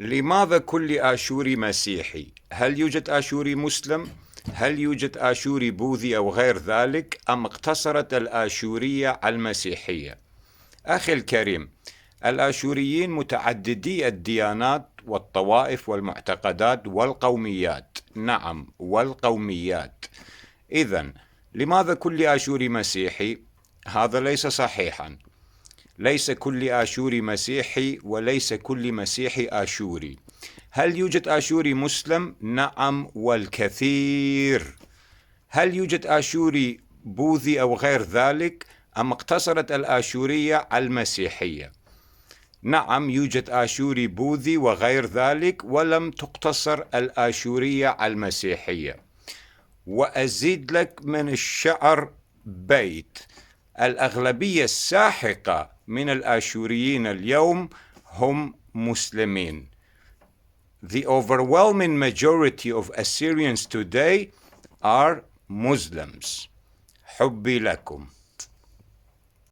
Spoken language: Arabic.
لماذا كل آشوري مسيحي؟ هل يوجد آشوري مسلم؟ هل يوجد آشوري بوذي أو غير ذلك؟ أم اقتصرت الآشورية على المسيحية؟ أخي الكريم، الآشوريين متعددي الديانات والطوائف والمعتقدات والقوميات. نعم، والقوميات. إذن لماذا كل آشوري مسيحي؟ هذا ليس صحيحا. ليس كل آشوري مسيحي، وليس كل مسيحي آشوري. هل يوجد آشوري مسلم؟ نعم، والكثير. هل يوجد آشوري بوذي أو غير ذلك؟ أم اقتصرت الآشورية على المسيحية؟ نعم، يوجد آشوري بوذي وغير ذلك، ولم تقتصر الآشورية على المسيحية. وأزيد لك من الشعر بيت: الأغلبية الساحقة من الآشوريين اليوم هم مسلمين. The overwhelming majority of Assyrians today are Muslims. حبي لكم.